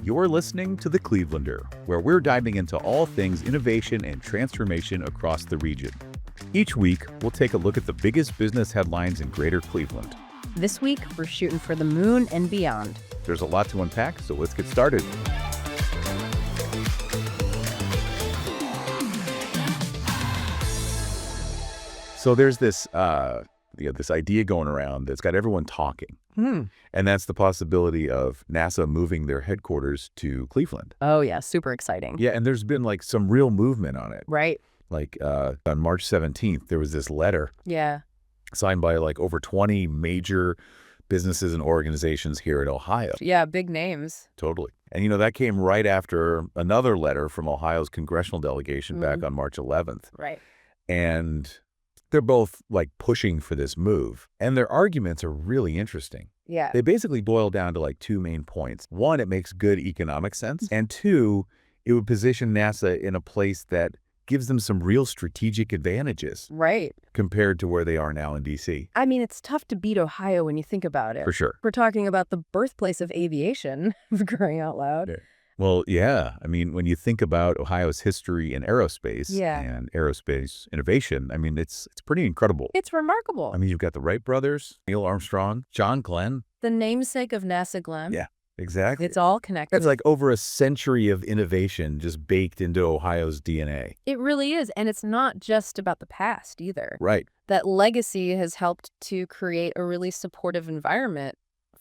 You're listening to The Clevelander, where we're diving into all things innovation and transformation across the region. Each week, we'll take a look at the biggest business headlines in Greater Cleveland. This week, we're shooting for the moon and beyond. There's a lot to unpack, so let's get started. So there's this idea going around that's got everyone talking. And that's the possibility of NASA moving their headquarters to Cleveland. Oh, yeah, super exciting. Yeah, and there's been like some real movement on it. Right. Like on March 17th, there was this letter Yeah. signed by like over 20 major businesses and organizations here in Ohio. Yeah, big names. Totally. And, that came right after another letter from Ohio's congressional delegation back on March 11th. Right. And they're both like pushing for this move. And their arguments are really interesting. Yeah. They basically boil down to like two main points. One, it makes good economic sense. And two, it would position NASA in a place that gives them some real strategic advantages. Right. Compared to where they are now in D.C. I mean, it's tough to beat Ohio when you think about it. For sure. We're talking about the birthplace of aviation, for crying out loud. Yeah. Well, yeah. I mean, when you think about Ohio's history in aerospace and aerospace innovation, I mean, it's pretty incredible. It's remarkable. I mean, you've got the Wright brothers, Neil Armstrong, John Glenn. The namesake of NASA Glenn. Yeah, exactly. It's all connected. It's like over a century of innovation just baked into Ohio's DNA. It really is. And it's not just about the past either. Right. That legacy has helped to create a really supportive environment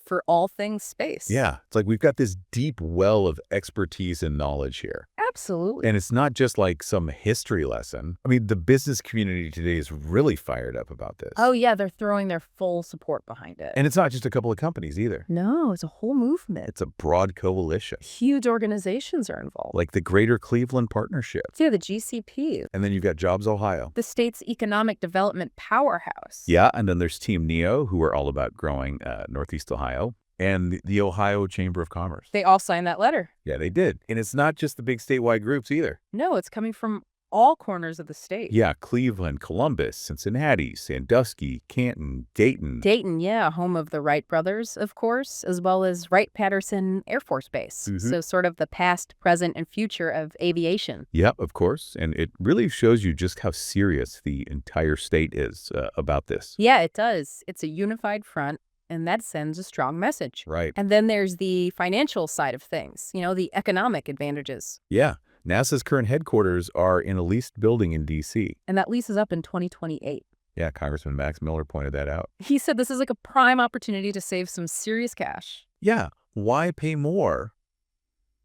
for all things space. Yeah. It's like we've got this deep well of expertise and knowledge here. Absolutely. And it's not just like some history lesson. I mean, the business community today is really fired up about this. Oh, yeah. They're throwing their full support behind it. And it's not just a couple of companies either. No, it's a whole movement. It's a broad coalition. Huge organizations are involved. Like the Greater Cleveland Partnership. Yeah, the GCP. And then you've got Jobs Ohio. The state's economic development powerhouse. Yeah, and then there's Team NEO, who are all about growing Northeast Ohio. And the Ohio Chamber of Commerce. They all signed that letter. Yeah, they did. And it's not just the big statewide groups either. No, it's coming from all corners of the state. Yeah, Cleveland, Columbus, Cincinnati, Sandusky, Canton, Dayton. Dayton, yeah, home of the Wright brothers, of course, as well as Wright-Patterson Air Force Base. So sort of the past, present, and future of aviation. Yep, of course. And it really shows you just how serious the entire state is about this. Yeah, it does. It's a unified front. And that sends a strong message. Right. And then there's the financial side of things, the economic advantages. Yeah. NASA's current headquarters are in a leased building in D.C. And that lease is up in 2028. Yeah, Congressman Max Miller pointed that out. He said this is like a prime opportunity to save some serious cash. Yeah. Why pay more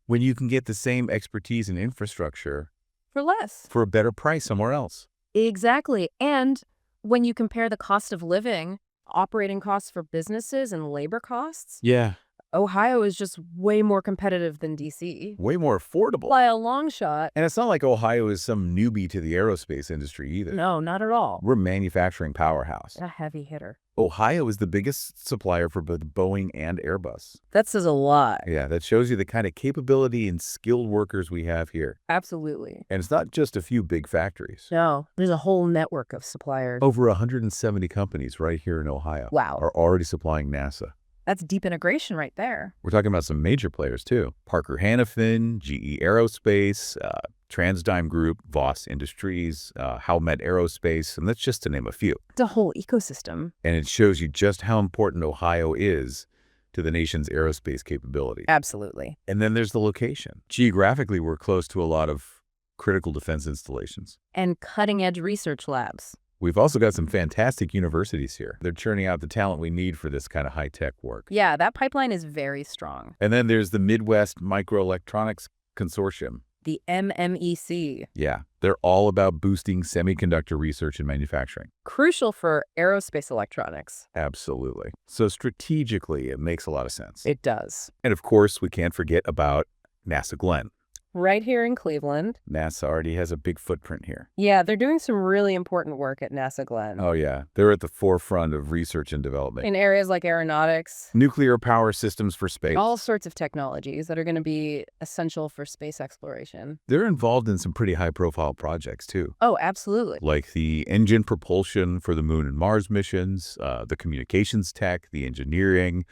when you can get the same expertise and infrastructure for less? For a better price somewhere else. Exactly. And when you compare the cost of living, operating costs for businesses and labor costs. Yeah. Ohio is just way more competitive than D.C. Way more affordable. By a long shot. And it's not like Ohio is some newbie to the aerospace industry either. No, not at all. We're a manufacturing powerhouse. A heavy hitter. Ohio is the biggest supplier for both Boeing and Airbus. That says a lot. Yeah, that shows you the kind of capability and skilled workers we have here. Absolutely. And it's not just a few big factories. No, there's a whole network of suppliers. Over 170 companies right here in Ohio. Wow. Are already supplying NASA. That's deep integration right there. We're talking about some major players, too. Parker Hannifin, GE Aerospace, TransDigm Group, Voss Industries, Howmet Aerospace, and that's just to name a few. It's a whole ecosystem. And it shows you just how important Ohio is to the nation's aerospace capability. Absolutely. And then there's the location. Geographically, we're close to a lot of critical defense installations. And cutting-edge research labs. We've also got some fantastic universities here. They're churning out the talent we need for this kind of high-tech work. Yeah, that pipeline is very strong. And then there's the Midwest Microelectronics Consortium. The MMEC. Yeah, they're all about boosting semiconductor research and manufacturing. Crucial for aerospace electronics. Absolutely. So strategically, it makes a lot of sense. It does. And of course, we can't forget about NASA Glenn. right here in Cleveland. NASA already has a big footprint here. Yeah, they're doing some really important work at NASA Glenn. Oh, yeah. They're at the forefront of research and development. In areas like aeronautics. Nuclear power systems for space. All sorts of technologies that are going to be essential for space exploration. They're involved in some pretty high-profile projects, too. Oh, absolutely. Like the engine propulsion for the Moon and Mars missions, the communications tech, the engineering,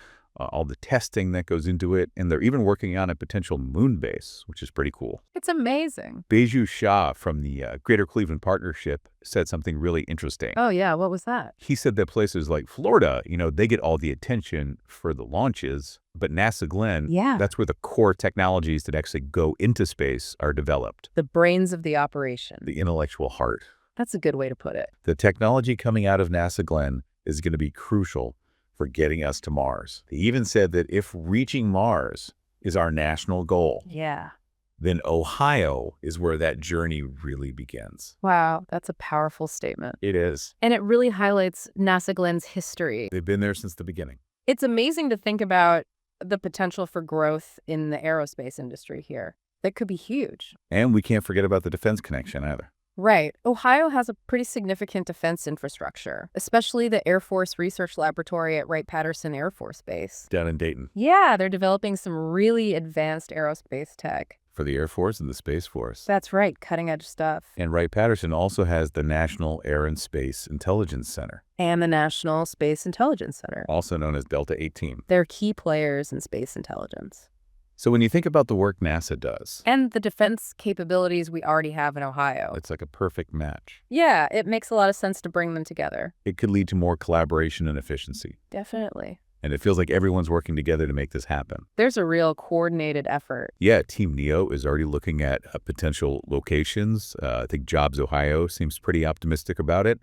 all the testing that goes into it, and they're even working on a potential moon base, which is pretty cool. It's amazing. Beju Shah from the Greater Cleveland Partnership said something really interesting. Oh, yeah. What was that? He said that places like Florida, they get all the attention for the launches, but NASA Glenn, Yeah. that's where the core technologies that actually go into space are developed. The brains of the operation. The intellectual heart. That's a good way to put it. The technology coming out of NASA Glenn is going to be crucial for getting us to Mars. He even said that if reaching Mars is our national goal, Yeah. then Ohio is where that journey really begins. Wow. That's a powerful statement. It is. And it really highlights NASA Glenn's history. They've been there since the beginning. It's amazing to think about the potential for growth in the aerospace industry here. That could be huge. And we can't forget about the defense connection either. Right. Ohio has a pretty significant defense infrastructure, especially the Air Force Research Laboratory at Wright-Patterson Air Force Base. Down in Dayton. Yeah, they're developing some really advanced aerospace tech. For the Air Force and the Space Force. That's right, cutting-edge stuff. And Wright-Patterson also has the National Air and Space Intelligence Center. And the National Space Intelligence Center. Also known as Delta 18. They're key players in space intelligence. So when you think about the work NASA does, And the defense capabilities we already have in Ohio. it's like a perfect match. Yeah, it makes a lot of sense to bring them together. It could lead to more collaboration and efficiency. Definitely. And it feels like everyone's working together to make this happen. There's a real coordinated effort. Yeah, Team NEO is already looking at potential locations. I think Jobs Ohio seems pretty optimistic about it.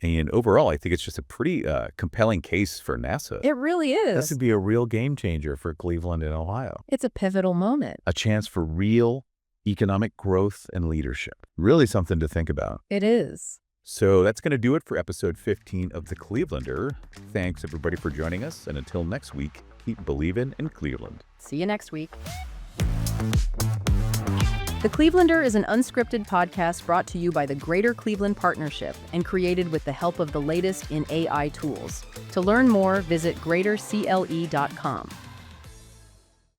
And overall, I think it's just a pretty compelling case for NASA. It really This is. would be a real game changer for Cleveland and Ohio. It's a pivotal moment. A chance for real economic growth and leadership. Really something to think about. It is. So that's going to do it for episode 15 of The Clevelander. Thanks, everybody, for joining us. And until next week, keep believing in Cleveland. See you next week. The Clevelander is an unscripted podcast brought to you by the Greater Cleveland Partnership and created with the help of the latest in AI tools. To learn more, visit greatercle.com.